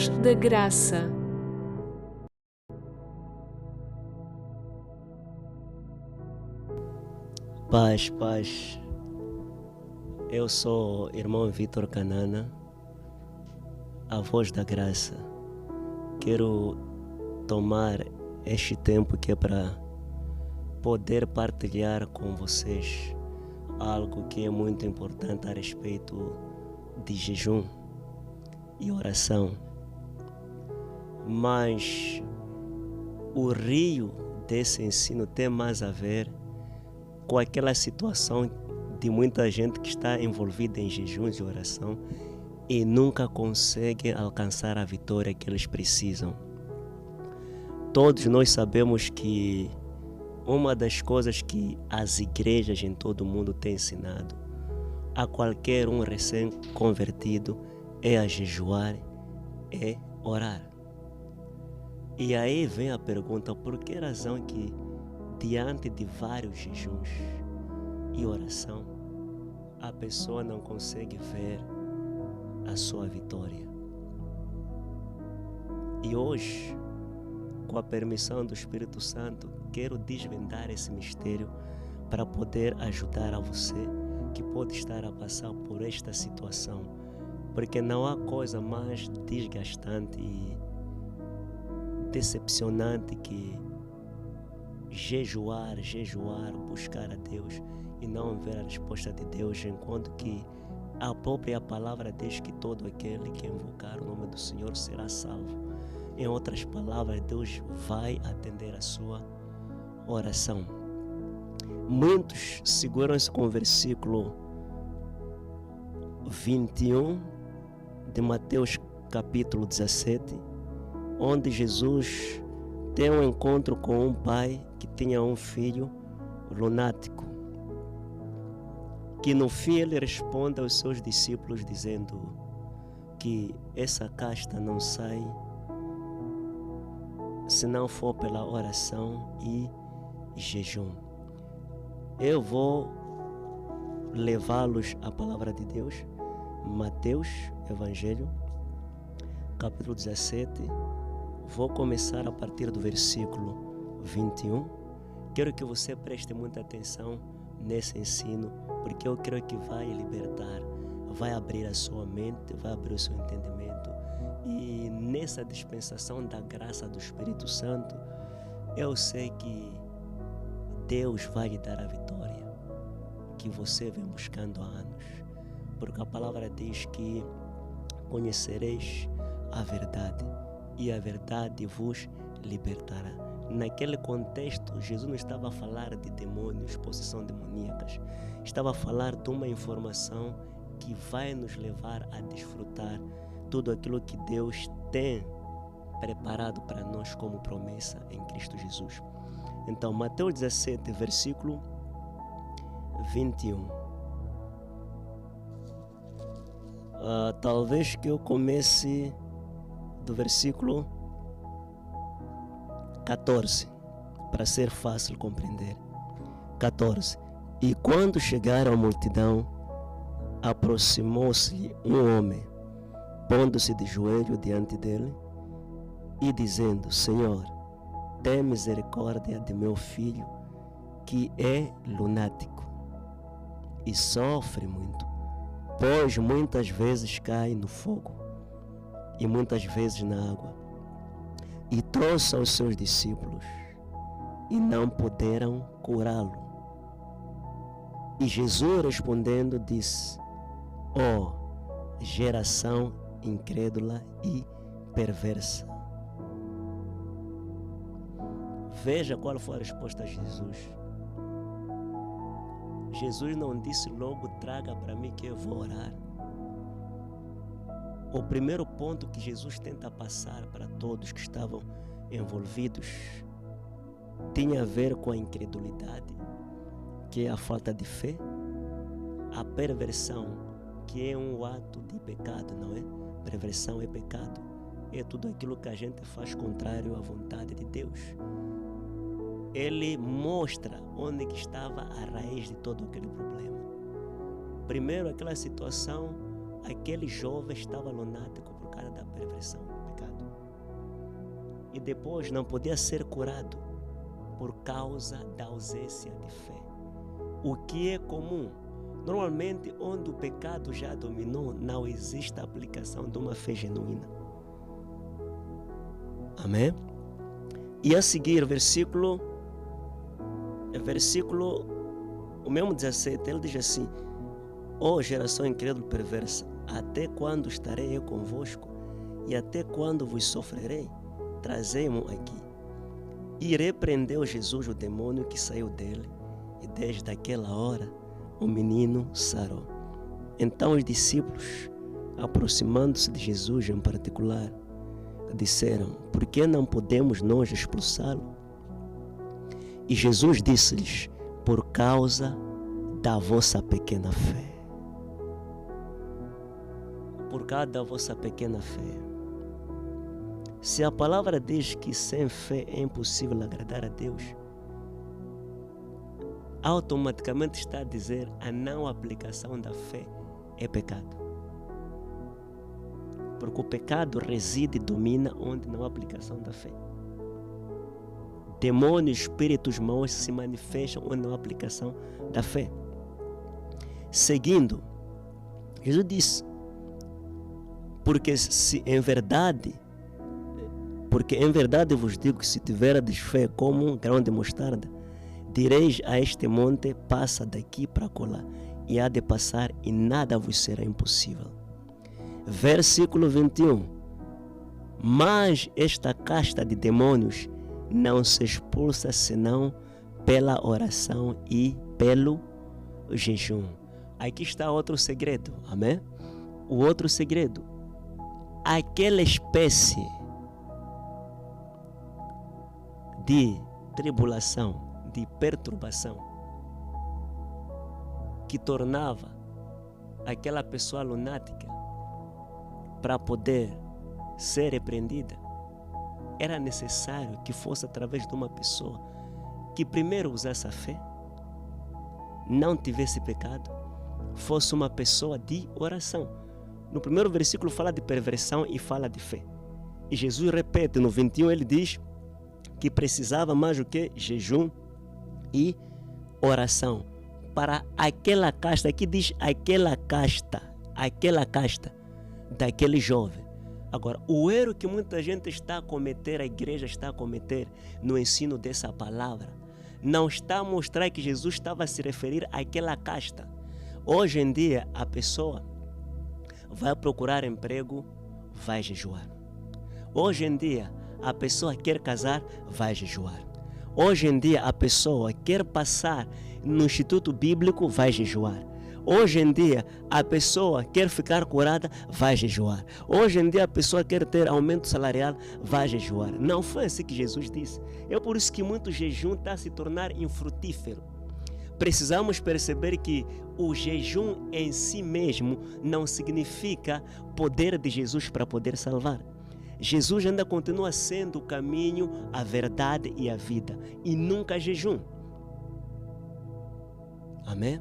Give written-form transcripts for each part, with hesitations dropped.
voz da graça. Paz, paz. Eu sou o irmão Vitor Canana, a voz da graça. Quero tomar este tempo que é para poder partilhar com vocês algo que é muito importante a respeito de jejum e oração. Mas o rio desse ensino tem mais a ver com aquela situação de muita gente que está envolvida em jejuns e oração e nunca consegue alcançar a vitória que eles precisam. Todos nós sabemos que uma das coisas que as igrejas em todo o mundo têm ensinado a qualquer um recém-convertido é a jejuar, é orar. E aí vem a pergunta, por que razão que diante de vários jejuns e oração, a pessoa não consegue ver a sua vitória? E hoje, com a permissão do Espírito Santo, quero desvendar esse mistério para poder ajudar a você que pode estar a passar por esta situação, porque não há coisa mais desgastante e decepcionante que jejuar, buscar a Deus e não ver a resposta de Deus, enquanto que a própria palavra diz que todo aquele que invocar o nome do Senhor será salvo. Em outras palavras, Deus vai atender a sua oração. Muitos seguram-se com o versículo 21 de Mateus capítulo 17, onde Jesus tem um encontro com um pai que tinha um filho lunático, que no fim ele responde aos seus discípulos dizendo que essa casta não sai se não for pela oração e jejum. Eu vou levá-los à palavra de Deus, Mateus, Evangelho, capítulo 17, vou começar a partir do versículo 21. Quero que você preste muita atenção nesse ensino, porque eu creio que vai libertar, vai abrir a sua mente, vai abrir o seu entendimento. E nessa dispensação da graça do Espírito Santo, eu sei que Deus vai lhe dar a vitória que você vem buscando há anos, porque a palavra diz que conhecereis a verdade e a verdade vos libertará. Naquele contexto, Jesus não estava a falar de demônios, possessão demoníacas, estava a falar de uma informação que vai nos levar a desfrutar tudo aquilo que Deus tem preparado para nós como promessa em Cristo Jesus. Então, Mateus 17, versículo 21. Talvez que eu comece do versículo 14, para ser fácil compreender. 14. E quando chegaram a multidão, aproximou-se um homem, pondo-se de joelho diante dele e dizendo: Senhor, tem misericórdia de meu filho, que é lunático e sofre muito, pois muitas vezes cai no fogo e muitas vezes na água. E trouxe aos seus discípulos e não puderam curá-lo. E Jesus respondendo disse: ó geração incrédula e perversa. Veja qual foi a resposta de Jesus. Jesus não disse logo: traga para mim que eu vou orar. O primeiro ponto que Jesus tenta passar para todos que estavam envolvidos tinha a ver com a incredulidade, que é a falta de fé, a perversão, que é um ato de pecado, não é? Perversão é pecado, é tudo aquilo que a gente faz contrário à vontade de Deus. Ele mostra onde que estava a raiz de todo aquele problema. Primeiro, aquela situação, aquele jovem estava lunático por causa da perversão, e depois não podia ser curado por causa da ausência de fé. O que é comum? Normalmente, onde o pecado já dominou, não existe a aplicação de uma fé genuína. Amém? E a seguir, versículo o mesmo 17, ele diz assim: ó geração incrédula e perversa, até quando estarei eu convosco? E até quando vos sofrerei? Trazei-mo aqui. E repreendeu Jesus o demônio que saiu dele, e desde aquela hora o menino sarou. Então os discípulos, aproximando-se de Jesus em particular, disseram: por que não podemos nós expulsá-lo? E Jesus disse-lhes: por causa da vossa pequena fé. Por causa da vossa pequena fé. Se a palavra diz que sem fé é impossível agradar a Deus, automaticamente está a dizer a não aplicação da fé é pecado. Porque o pecado reside e domina onde não há aplicação da fé. Demônios, espíritos maus se manifestam onde não há aplicação da fé. Seguindo, Jesus disse: porque em verdade vos digo que se tiverdes fé como um grão de mostarda, direis a este monte: passa daqui para colar, e há de passar, e nada vos será impossível. Versículo 21. Mas esta casta de demônios não se expulsa senão pela oração e pelo jejum. Aqui está outro segredo, amém? O outro segredo: aquela espécie de tribulação, de perturbação, que tornava aquela pessoa lunática para poder ser repreendida, era necessário que fosse através de uma pessoa que primeiro usasse a fé, não tivesse pecado, fosse uma pessoa de oração. No primeiro versículo fala de perversão e fala de fé. E Jesus repete no 21, ele diz que precisava mais do que jejum e oração para aquela casta. Aqui diz aquela casta daquele jovem. Agora, o erro que muita gente está a cometer, a igreja está a cometer no ensino dessa palavra, não está a mostrar que Jesus estava a se referir àquela casta. Hoje em dia, a pessoa vai procurar emprego, vai jejuar. Hoje em dia, a pessoa quer casar, vai jejuar. Hoje em dia, a pessoa quer passar no instituto bíblico, vai jejuar. Hoje em dia, a pessoa quer ficar curada, vai jejuar. Hoje em dia, a pessoa quer ter aumento salarial, vai jejuar. Não foi assim que Jesus disse. É por isso que muito jejum está a se tornar infrutífero. Precisamos perceber que o jejum em si mesmo não significa poder de Jesus para poder salvar. Jesus ainda continua sendo o caminho, a verdade e a vida, e nunca jejum. Amém?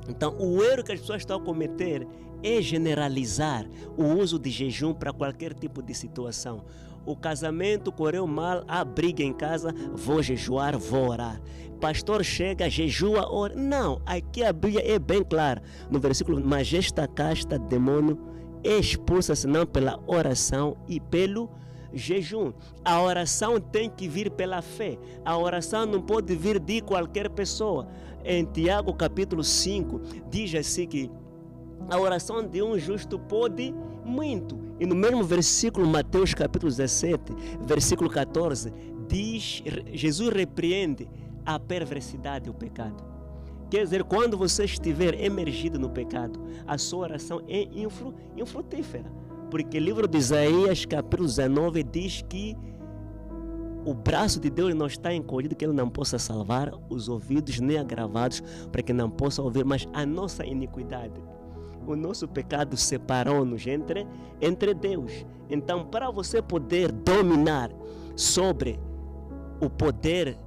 Então, o erro que as pessoas estão a cometer é generalizar o uso de jejum para qualquer tipo de situação. O casamento correu mal, há briga em casa, vou jejuar, vou orar. Pastor chega, jejua, ora. Não, aqui a Bíblia é bem clara. No versículo: mas esta casta de demônio expulsa-se não pela oração e pelo jejum. A oração tem que vir pela fé. A oração não pode vir de qualquer pessoa. Em Tiago capítulo 5 diz assim que a oração de um justo pode muito. E no mesmo versículo, Mateus capítulo 17, versículo 14, diz, Jesus repreende a perversidade e o pecado. Quer dizer, quando você estiver emergido no pecado, a sua oração é infrutífera. Porque o livro de Isaías capítulo 19 diz que o braço de Deus não está encolhido, que Ele não possa salvar, os ouvidos nem agravados, para que não possa ouvir. Mas a nossa iniquidade, o nosso pecado separou-nos entre Deus. Então, para você poder dominar sobre o poder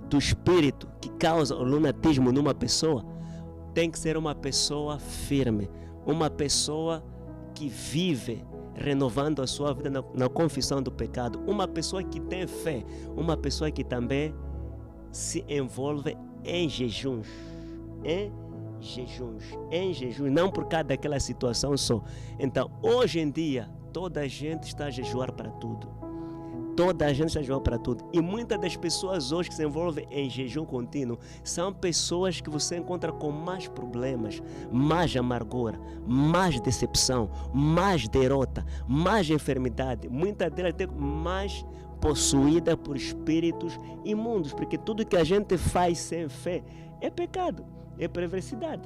do espírito que causa o lunatismo numa pessoa, tem que ser uma pessoa firme, uma pessoa que vive renovando a sua vida na confissão do pecado. Uma pessoa que tem fé, uma pessoa que também se envolve em jejuns, não por causa daquela situação só. Então, hoje em dia, toda a gente está a jejuar para tudo. Toda a gente está a jejuar para tudo. E muitas das pessoas hoje que se envolvem em jejum contínuo são pessoas que você encontra com mais problemas, mais amargura, mais decepção, mais derrota, mais enfermidade. Muitas delas têm mais possuída por espíritos imundos, porque tudo que a gente faz sem fé é pecado, é perversidade.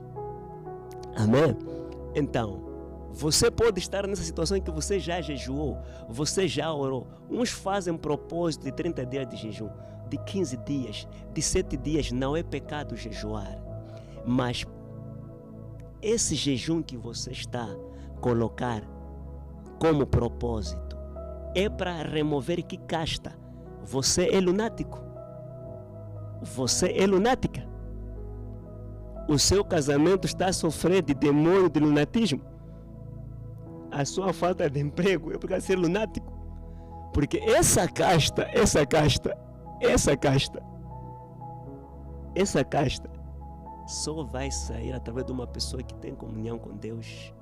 Amém? Então, você pode estar nessa situação em que você já jejuou, você já orou. Uns fazem propósito de 30 dias de jejum, de 15 dias, de 7 dias. Não é pecado jejuar, mas esse jejum que você está a colocar como propósito é para remover que casta. Você é lunático. Você é lunática. O seu casamento está a sofrer de demônio de lunatismo. A sua falta de emprego é por causa de ser lunático. Porque essa casta só vai sair através de uma pessoa que tem comunhão com Deus.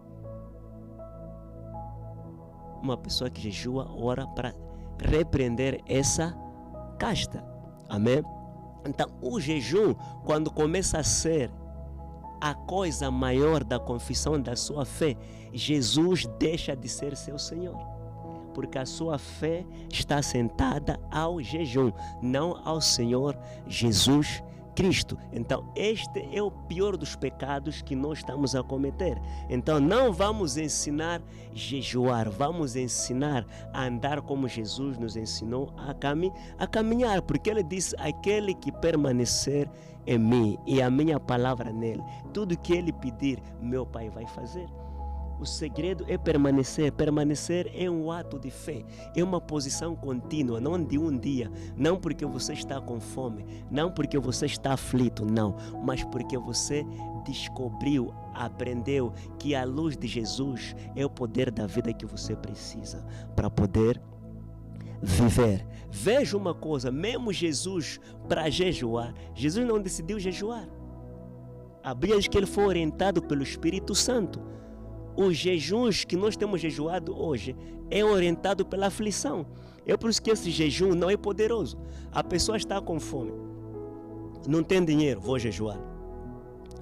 Uma pessoa que jejua, ora para repreender essa casta. Amém? Então, o jejum, quando começa a ser a coisa maior da confissão da sua fé, Jesus deixa de ser seu Senhor, porque a sua fé está sentada ao jejum, não ao Senhor Jesus Cristo. Então, este é o pior dos pecados que nós estamos a cometer. Então, não vamos ensinar a jejuar, vamos ensinar a andar como Jesus nos ensinou a caminhar, porque Ele disse: aquele que permanecer em mim e a minha palavra nele, tudo que Ele pedir, meu Pai vai fazer. O segredo é permanecer. Permanecer é um ato de fé, é uma posição contínua, não de um dia, não porque você está com fome, não porque você está aflito, não, mas porque você descobriu, aprendeu que a luz de Jesus é o poder da vida que você precisa para poder viver. Veja uma coisa, mesmo Jesus, para jejuar, Jesus não decidiu jejuar. A Bíblia diz que Ele foi orientado pelo Espírito Santo. Os jejuns que nós temos jejuado hoje é orientado pela aflição. É por isso que esse jejum não é poderoso. A pessoa está com fome, não tem dinheiro, vou jejuar.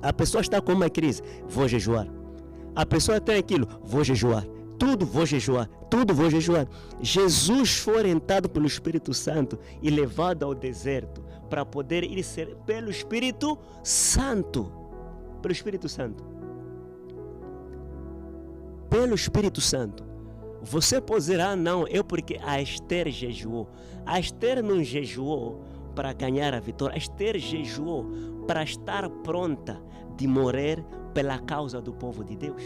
A pessoa está com uma crise, vou jejuar. A pessoa tem aquilo, vou jejuar. Tudo vou jejuar, tudo vou jejuar. Jesus foi orientado pelo Espírito Santo e levado ao deserto para poder ir ser pelo Espírito Santo. Pelo Espírito Santo. Pelo Espírito Santo. Você pode dizer: ah, não, é porque a Esther jejuou. A Esther não jejuou para ganhar a vitória. A Esther jejuou para estar pronta de morrer pela causa do povo de Deus.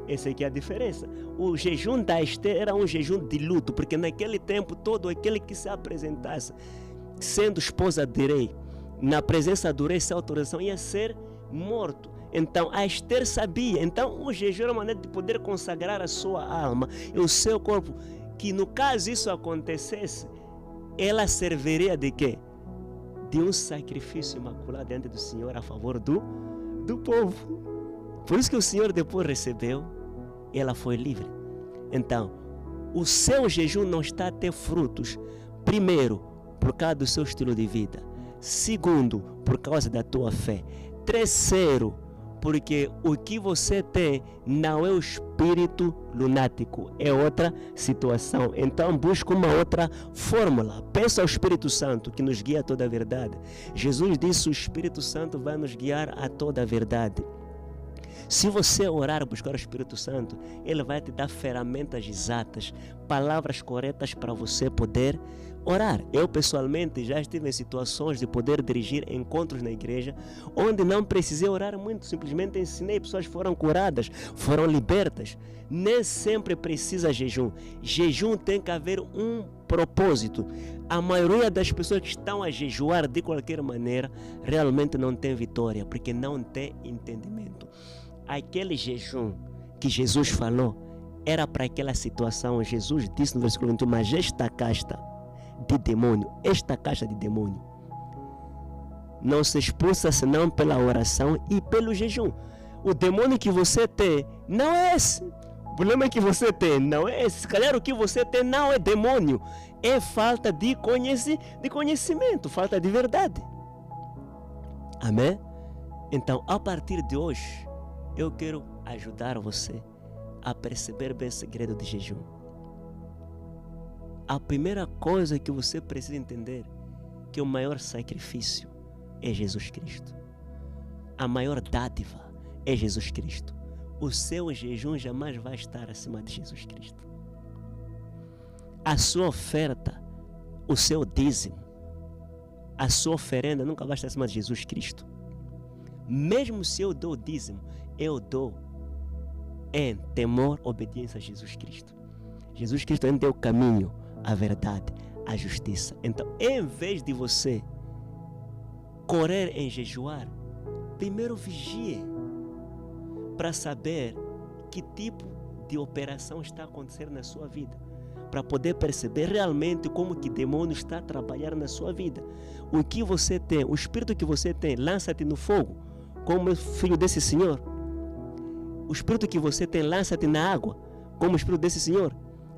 Essa aqui é a diferença. O jejum da Esther era um jejum de luto, porque naquele tempo todo aquele que se apresentasse sendo esposa de rei, na presença do rei sem autorização, ia ser morto. Então a Esther sabia. Então o jejum era uma maneira de poder consagrar a sua alma e o seu corpo, que no caso isso acontecesse, ela serviria de quê? De um sacrifício imaculado diante do Senhor a favor do povo. Por isso que o Senhor depois recebeu e ela foi livre. Então o seu jejum não está a ter frutos, primeiro por causa do seu estilo de vida, segundo por causa da tua fé, terceiro porque o que você tem não é o espírito lunático, é outra situação. Então busca uma outra fórmula. Peça ao Espírito Santo que nos guia a toda a verdade. Jesus disse: o Espírito Santo vai nos guiar a toda a verdade. Se você orar, buscar o Espírito Santo, Ele vai te dar ferramentas exatas, palavras corretas para você poder orar. Eu pessoalmente já estive em situações de poder dirigir encontros na igreja, onde não precisei orar muito, simplesmente ensinei, pessoas foram curadas, foram libertas. Nem sempre precisa jejum. Jejum tem que haver um propósito. A maioria das pessoas que estão a jejuar de qualquer maneira, realmente não tem vitória, porque não tem entendimento. Aquele jejum que Jesus falou era para aquela situação. Jesus disse no versículo 21, mas esta casta de demônio, não se expulsa senão pela oração e pelo jejum. O demônio que você tem não é esse. O problema que você tem não é esse. Se calhar o que você tem não é demônio. É falta de conhecimento, falta de verdade. Amém? Então, a partir de hoje, eu quero ajudar você a perceber bem o segredo de jejum. A primeira coisa que você precisa entender é que o maior sacrifício é Jesus Cristo. A maior dádiva é Jesus Cristo. O seu jejum jamais vai estar acima de Jesus Cristo. A sua oferta, o seu dízimo, a sua oferenda nunca vai estar acima de Jesus Cristo. Mesmo se eu dou dízimo, eu dou em temor, obediência a Jesus Cristo. Jesus Cristo ainda é o caminho, a verdade, a justiça. Então, em vez de você correr em jejuar, primeiro vigie para saber que tipo de operação está acontecendo na sua vida, para poder perceber realmente como que demônio está a trabalhar na sua vida. O que você tem, o espírito que você tem, lança-te no fogo, como filho desse Senhor. O espírito que você tem, lança-te na água, como o espírito desse Senhor.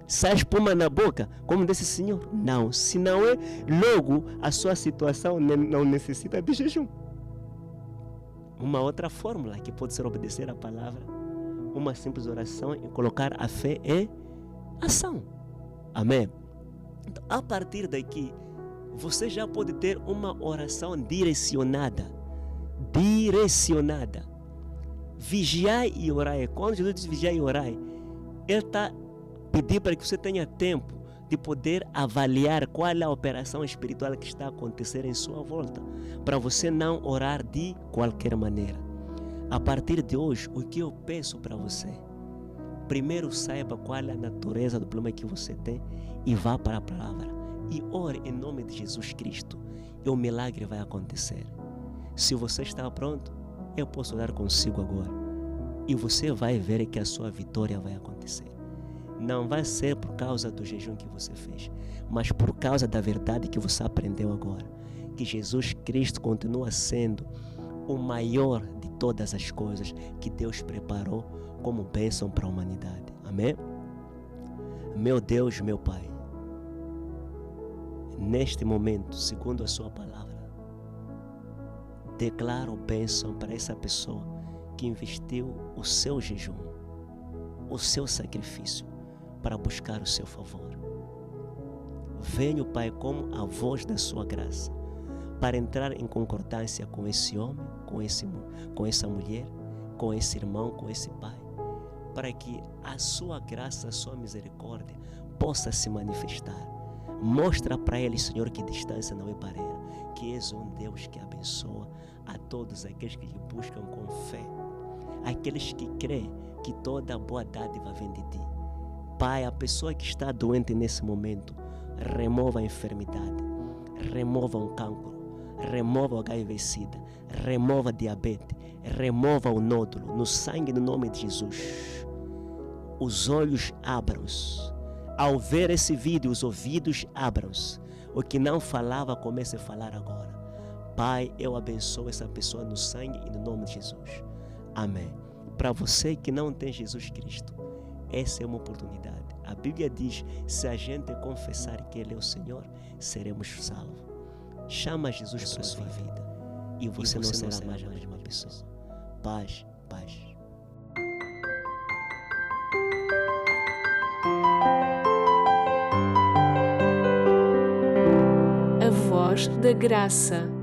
Sai espuma na boca, como desse Senhor. Não, se não é, logo a sua situação não necessita de jejum. Uma outra fórmula que pode ser obedecer a palavra, uma simples oração e colocar a fé em ação. Amém? Então, a partir daqui, você já pode ter uma oração direcionada. Vigiai e orai. Quando Jesus diz vigiai e orai, Ele está pedindo para que você tenha tempo de poder avaliar qual é a operação espiritual que está a acontecer em sua volta, para você não orar de qualquer maneira. A partir de hoje, o que eu peço para você, primeiro saiba qual é a natureza do problema que você tem e vá para a palavra e ore em nome de Jesus Cristo e o milagre vai acontecer. Se você está pronto, eu posso orar consigo agora e você vai ver que a sua vitória vai acontecer. Não vai ser por causa do jejum que você fez, mas por causa da verdade que você aprendeu agora, que Jesus Cristo continua sendo o maior de todas as coisas que Deus preparou como bênção para a humanidade. Amém? Meu Deus, meu Pai, neste momento, segundo a sua palavra, declaro bênção para essa pessoa que investiu o seu jejum, o seu sacrifício, para buscar o seu favor. Venho, Pai, como a voz da sua graça, para entrar em concordância com esse homem, com essa mulher, com esse irmão, com esse pai, para que a sua graça, a sua misericórdia possa se manifestar. Mostra para ele, Senhor, que distância não é barreira, que és um Deus que abençoa a todos aqueles que lhe buscam com fé, aqueles que creem que toda boa dádiva vem de ti. Pai, a pessoa que está doente nesse momento, remova a enfermidade, remova o cancro, remova o HIV-Sida, remova a diabetes, remova o nódulo, no sangue, no nome de Jesus. Os olhos abram-se. Ao ver esse vídeo, os ouvidos abram-se. O que não falava, comece a falar agora. Pai, eu abençoo essa pessoa no sangue e no nome de Jesus. Amém. Para você que não tem Jesus Cristo, essa é uma oportunidade. A Bíblia diz, se a gente confessar que Ele é o Senhor, seremos salvos. Chama Jesus para a sua vida e você não será mais a mesma pessoa. Paz, paz. A voz da graça.